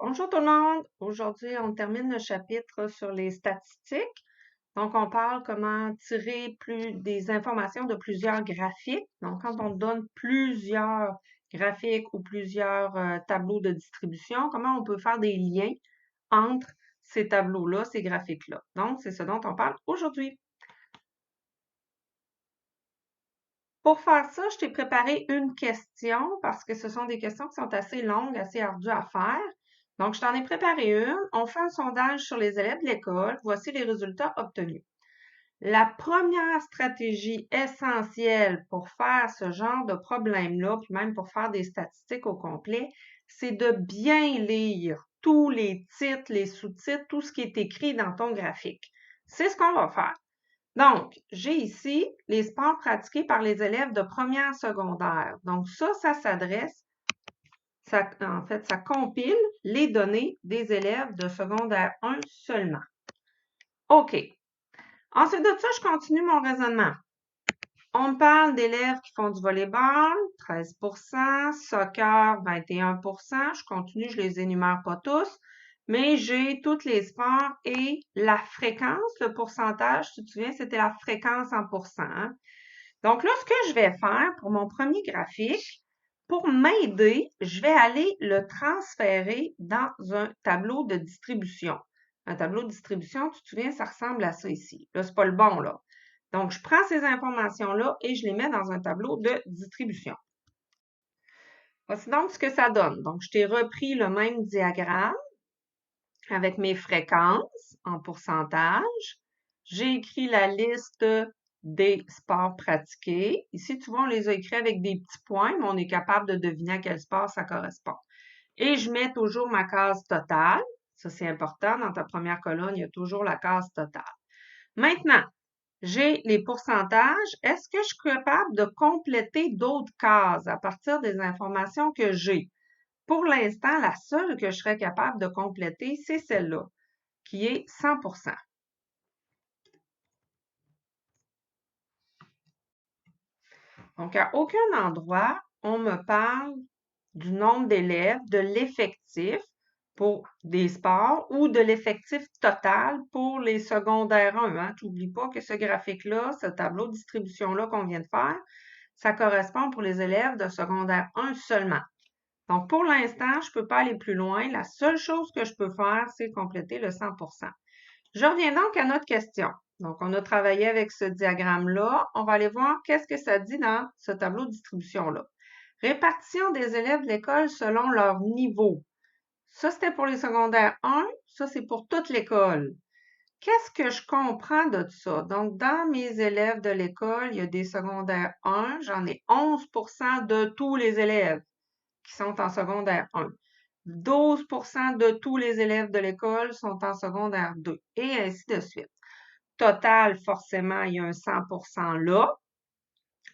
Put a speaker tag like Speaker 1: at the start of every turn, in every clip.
Speaker 1: Bonjour tout le monde! Aujourd'hui, on termine le chapitre sur les statistiques. Donc, on parle comment tirer des informations de plusieurs graphiques. Donc, quand on donne plusieurs graphiques ou plusieurs tableaux de distribution, comment on peut faire des liens entre ces tableaux-là, ces graphiques-là. Donc, c'est ce dont on parle aujourd'hui. Pour faire ça, je t'ai préparé une question parce que ce sont des questions qui sont assez longues, assez ardues à faire. Donc, je t'en ai préparé une. On fait un sondage sur les élèves de l'école. Voici les résultats obtenus. La première stratégie essentielle pour faire ce genre de problème-là, puis même pour faire des statistiques au complet, c'est de bien lire tous les titres, les sous-titres, tout ce qui est écrit dans ton graphique. C'est ce qu'on va faire. Donc, j'ai ici les sports pratiqués par les élèves de première secondaire. Donc, ça s'adresse, en fait, ça compile les données des élèves de secondaire 1 seulement. OK. Ensuite de ça, je continue mon raisonnement. On me parle d'élèves qui font du volleyball, 13 soccer, 21 je continue, je les énumère pas tous, mais j'ai tous les sports et la fréquence, le pourcentage, tu te souviens, c'était la fréquence en pourcent. Hein? Donc là, ce que je vais faire pour mon premier graphique, pour m'aider, je vais aller le transférer dans un tableau de distribution. Un tableau de distribution, tu te souviens, ça ressemble à ça ici. Là, c'est pas le bon, là. Donc, je prends ces informations-là et je les mets dans un tableau de distribution. Voici donc ce que ça donne. Donc, je t'ai repris le même diagramme avec mes fréquences en pourcentage. J'ai écrit la liste des sports pratiqués. Ici, tu vois, on les a écrits avec des petits points, mais on est capable de deviner à quel sport ça correspond. Et je mets toujours ma case totale. Ça, c'est important. Dans ta première colonne, il y a toujours la case totale. Maintenant, j'ai les pourcentages. Est-ce que je suis capable de compléter d'autres cases à partir des informations que j'ai? Pour l'instant, la seule que je serais capable de compléter, c'est celle-là, qui est 100 Donc, à aucun endroit, on me parle du nombre d'élèves, de l'effectif pour des sports ou de l'effectif total pour les secondaires 1. Hein? Tu n'oublies pas que ce graphique-là, ce tableau de distribution-là qu'on vient de faire, ça correspond pour les élèves de secondaire 1 seulement. Donc, pour l'instant, je ne peux pas aller plus loin. La seule chose que je peux faire, c'est compléter le 100 Je reviens donc à notre question. Donc, on a travaillé avec ce diagramme-là. On va aller voir qu'est-ce que ça dit dans ce tableau de distribution-là. Répartition des élèves de l'école selon leur niveau. Ça, c'était pour les secondaires 1. Ça, c'est pour toute l'école. Qu'est-ce que je comprends de ça? Donc, dans mes élèves de l'école, il y a des secondaires 1. J'en ai 11 de tous les élèves qui sont en secondaire 1. 12 de tous les élèves de l'école sont en secondaire 2 et ainsi de suite. Total, forcément, il y a un 100 là,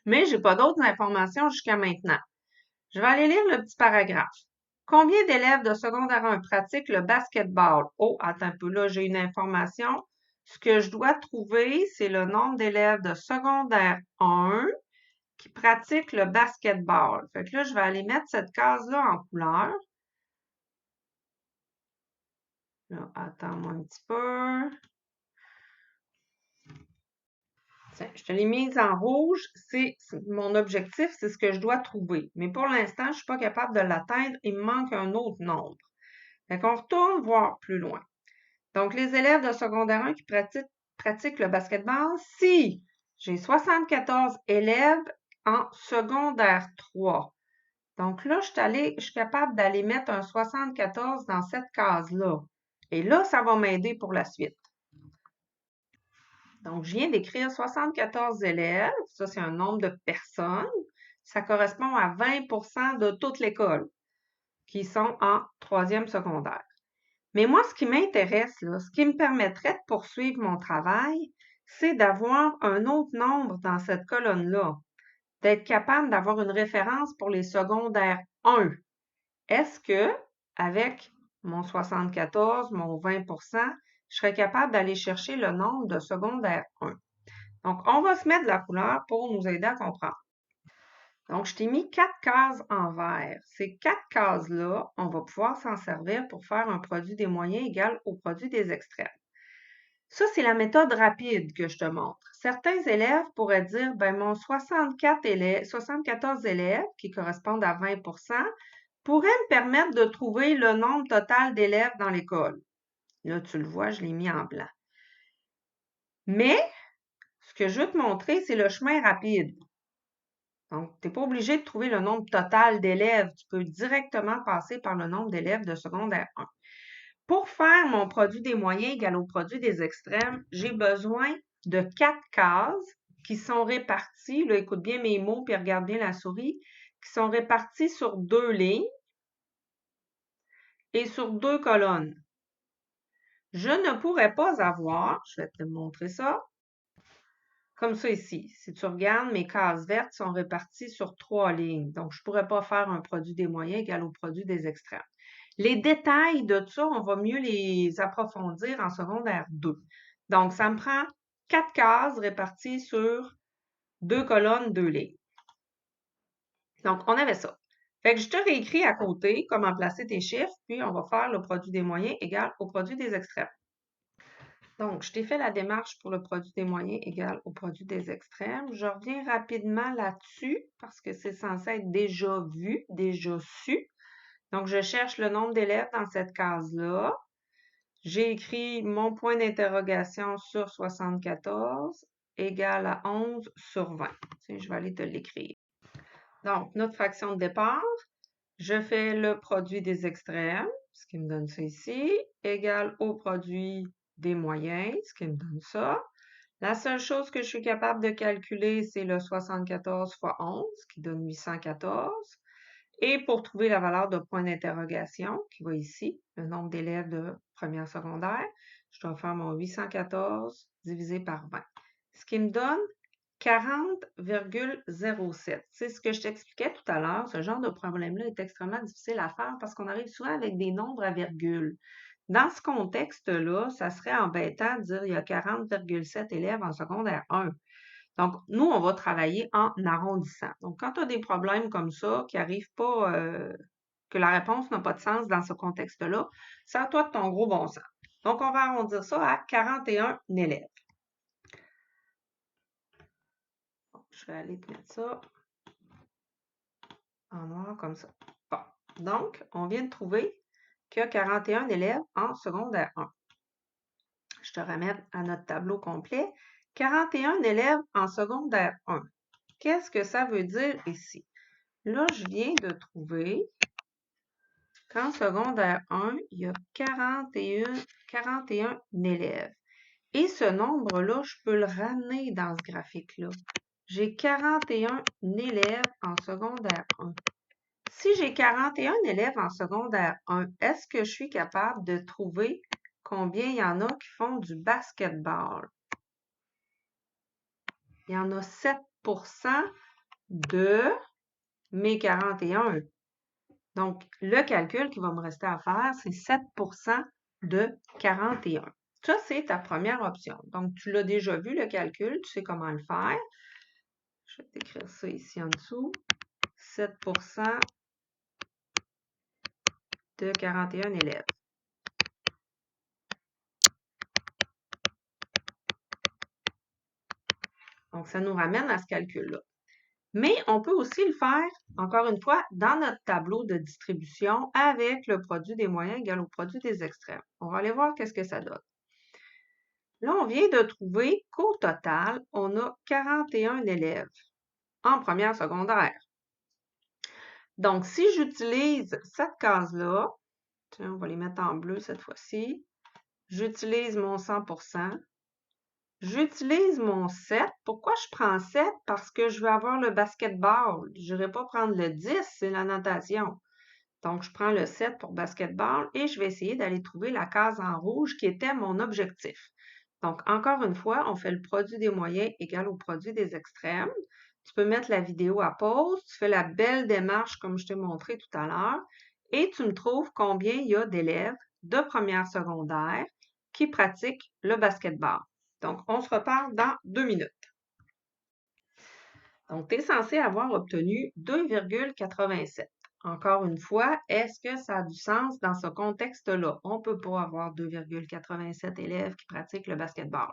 Speaker 1: mais je n'ai pas d'autres informations jusqu'à maintenant. Je vais aller lire le petit paragraphe. Combien d'élèves de secondaire 1 pratiquent le basketball? Oh, attends un peu, là, j'ai une information. Ce que je dois trouver, c'est le nombre d'élèves de secondaire 1 qui pratiquent le basketball. Fait que là, je vais aller mettre cette case-là en couleur. Là, attends-moi un petit peu. Tiens, je te l'ai mise en rouge. C'est mon objectif, c'est ce que je dois trouver. Mais pour l'instant, je ne suis pas capable de l'atteindre. Il me manque un autre nombre. Fait qu'on retourne voir plus loin. Donc, les élèves de secondaire 1 qui pratiquent le basketball, si j'ai 74 élèves en secondaire 3. Donc là, je suis capable d'aller mettre un 74 dans cette case-là. Et là, ça va m'aider pour la suite. Donc, je viens d'écrire 74 élèves. Ça, c'est un nombre de personnes. Ça correspond à 20 de toute l'école qui sont en troisième secondaire. Mais moi, ce qui m'intéresse, là, ce qui me permettrait de poursuivre mon travail, c'est d'avoir un autre nombre dans cette colonne-là, d'être capable d'avoir une référence pour les secondaires 1. Est-ce que, avec mon 74, mon 20 je serais capable d'aller chercher le nombre de secondaire 1? Donc, on va se mettre de la couleur pour nous aider à comprendre. Donc, je t'ai mis 4 cases en vert. Ces 4 cases-là, on va pouvoir s'en servir pour faire un produit des moyens égal au produit des extrêmes. Ça, c'est la méthode rapide que je te montre. Certains élèves pourraient dire, ben mon 74 élèves, qui correspondent à 20 pourraient me permettre de trouver le nombre total d'élèves dans l'école. Là, tu le vois, je l'ai mis en blanc. Mais, ce que je veux te montrer, c'est le chemin rapide. Donc, tu n'es pas obligé de trouver le nombre total d'élèves. Tu peux directement passer par le nombre d'élèves de secondaire 1. Pour faire mon produit des moyens égal au produit des extrêmes, j'ai besoin de 4 cases qui sont réparties, là, écoute bien mes mots puis regarde bien la souris, qui sont réparties sur 2 lignes et sur 2 colonnes. Je ne pourrais pas avoir, je vais te montrer ça, comme ça ici. Si tu regardes, mes cases vertes sont réparties sur 3 lignes. Donc, je ne pourrais pas faire un produit des moyens égal au produit des extrêmes. Les détails de ça, on va mieux les approfondir en secondaire 2. Donc, ça me prend 4 cases réparties sur 2 colonnes, 2 lignes. Donc, on avait ça. Fait que je te réécris à côté comment placer tes chiffres, puis on va faire le produit des moyens égal au produit des extrêmes. Donc, je t'ai fait la démarche pour le produit des moyens égal au produit des extrêmes. Je reviens rapidement là-dessus parce que c'est censé être déjà vu, déjà su. Donc, je cherche le nombre d'élèves dans cette case-là. J'ai écrit mon point d'interrogation sur 74 égale à 11 sur 20. Tiens, je vais aller te l'écrire. Donc, notre fraction de départ, je fais le produit des extrêmes, ce qui me donne ça ici, égal au produit des moyens, ce qui me donne ça. La seule chose que je suis capable de calculer, c'est le 74 fois 11, qui donne 814. Et pour trouver la valeur de point d'interrogation, qui va ici, le nombre d'élèves de première secondaire, je dois faire mon 814 divisé par 20. Ce qui me donne 40,07. C'est ce que je t'expliquais tout à l'heure. Ce genre de problème-là est extrêmement difficile à faire parce qu'on arrive souvent avec des nombres à virgule. Dans ce contexte-là, ça serait embêtant de dire qu'il y a 40,7 élèves en secondaire 1. Donc, nous, on va travailler en arrondissant. Donc, quand tu as des problèmes comme ça, qui n'arrivent pas, que la réponse n'a pas de sens dans ce contexte-là, c'est à toi de ton gros bon sens. Donc, on va arrondir ça à 41 élèves. Bon, je vais aller te mettre ça en noir comme ça. Bon, donc, on vient de trouver qu'il y a 41 élèves en secondaire 1. Je te ramène à notre tableau complet. 41 élèves en secondaire 1. Qu'est-ce que ça veut dire ici? Là, je viens de trouver qu'en secondaire 1, il y a 41 élèves. Et ce nombre-là, je peux le ramener dans ce graphique-là. J'ai 41 élèves en secondaire 1. Si j'ai 41 élèves en secondaire 1, est-ce que je suis capable de trouver combien il y en a qui font du basketball? Il y en a 7% de mes 41. Donc, le calcul qui va me rester à faire, c'est 7% de 41. Ça, c'est ta première option. Donc, tu l'as déjà vu, le calcul, tu sais comment le faire. Je vais t'écrire ça ici en dessous. 7% de 41 élèves. Donc, ça nous ramène à ce calcul-là. Mais on peut aussi le faire, encore une fois, dans notre tableau de distribution avec le produit des moyens égal au produit des extrêmes. On va aller voir qu'est-ce que ça donne. Là, on vient de trouver qu'au total, on a 41 élèves en première secondaire. Donc, si j'utilise cette case-là, tiens, on va les mettre en bleu cette fois-ci, j'utilise mon 100%, j'utilise mon 7. Pourquoi je prends 7? Parce que je veux avoir le basketball. Je ne vais pas prendre le 10, c'est la notation. Donc, je prends le 7 pour basketball et je vais essayer d'aller trouver la case en rouge qui était mon objectif. Donc, encore une fois, on fait le produit des moyens égal au produit des extrêmes. Tu peux mettre la vidéo à pause, tu fais la belle démarche comme je t'ai montré tout à l'heure et tu me trouves combien il y a d'élèves de première secondaire qui pratiquent le basketball. Donc, on se reparle dans 2 minutes. Donc, tu es censé avoir obtenu 2,87. Encore une fois, est-ce que ça a du sens dans ce contexte-là? On ne peut pas avoir 2,87 élèves qui pratiquent le basketball.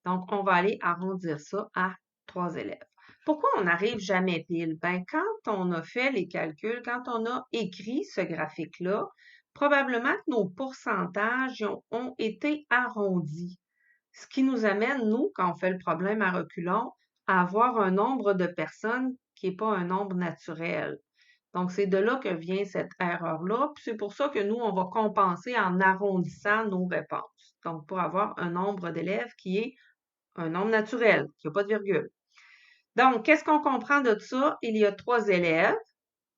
Speaker 1: Donc, on va aller arrondir ça à 3 élèves. Pourquoi on n'arrive jamais pile? Ben, quand on a fait les calculs, quand on a écrit ce graphique-là, probablement que nos pourcentages ont été arrondis. Ce qui nous amène, nous, quand on fait le problème à reculons, à avoir un nombre de personnes qui n'est pas un nombre naturel. Donc, c'est de là que vient cette erreur-là. Puis c'est pour ça que nous, on va compenser en arrondissant nos réponses. Donc, pour avoir un nombre d'élèves qui est un nombre naturel, qui n'a pas de virgule. Donc, qu'est-ce qu'on comprend de ça? Il y a 3 élèves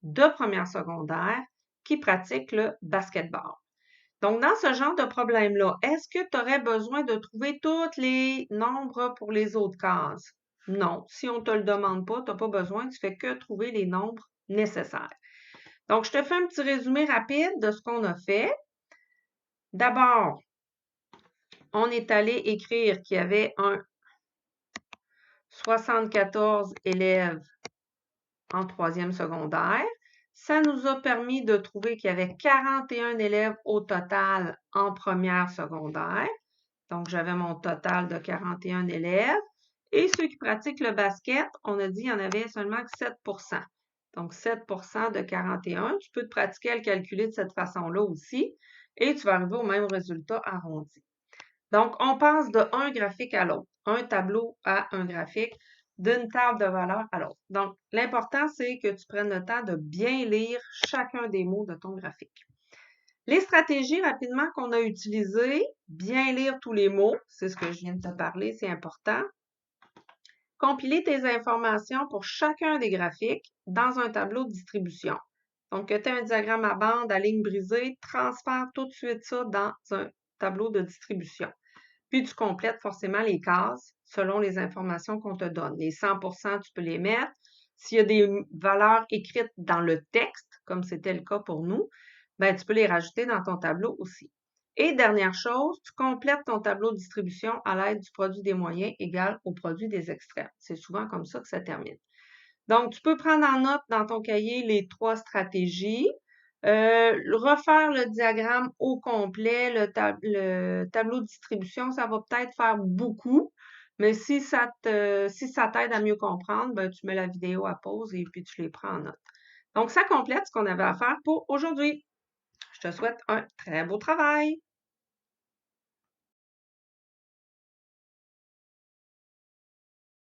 Speaker 1: de première secondaire qui pratiquent le basketball. Donc, dans ce genre de problème-là, est-ce que tu aurais besoin de trouver tous les nombres pour les autres cases? Non. Si on ne te le demande pas, tu n'as pas besoin, tu fais que trouver les nombres nécessaires. Donc, je te fais un petit résumé rapide de ce qu'on a fait. D'abord, on est allé écrire qu'il y avait 74 élèves en troisième secondaire. Ça nous a permis de trouver qu'il y avait 41 élèves au total en première secondaire. Donc, j'avais mon total de 41 élèves. Et ceux qui pratiquent le basket, on a dit qu'il y en avait seulement 7 Donc, 7 de 41. Tu peux te pratiquer à le calculer de cette façon-là aussi. Et tu vas arriver au même résultat arrondi. Donc, on passe de un graphique à l'autre, un tableau à un graphique, d'une table de valeur à l'autre. Donc, l'important, c'est que tu prennes le temps de bien lire chacun des mots de ton graphique. Les stratégies rapidement qu'on a utilisées, bien lire tous les mots, c'est ce que je viens de te parler, c'est important. Compiler tes informations pour chacun des graphiques dans un tableau de distribution. Donc, que tu as un diagramme à bande à ligne brisée, transfère tout de suite ça dans un tableau de distribution. Puis, tu complètes forcément les cases selon les informations qu'on te donne. Les 100 tu peux les mettre. S'il y a des valeurs écrites dans le texte, comme c'était le cas pour nous, ben, tu peux les rajouter dans ton tableau aussi. Et dernière chose, tu complètes ton tableau de distribution à l'aide du produit des moyens égal au produit des extrêmes. C'est souvent comme ça que ça termine. Donc, tu peux prendre en note dans ton cahier les 3 stratégies, refaire le diagramme au complet, le tableau de distribution, ça va peut-être faire beaucoup, mais si ça t'aide à mieux comprendre, ben, tu mets la vidéo à pause et puis tu les prends en note. Donc, ça complète ce qu'on avait à faire pour aujourd'hui. Je te souhaite un très beau travail.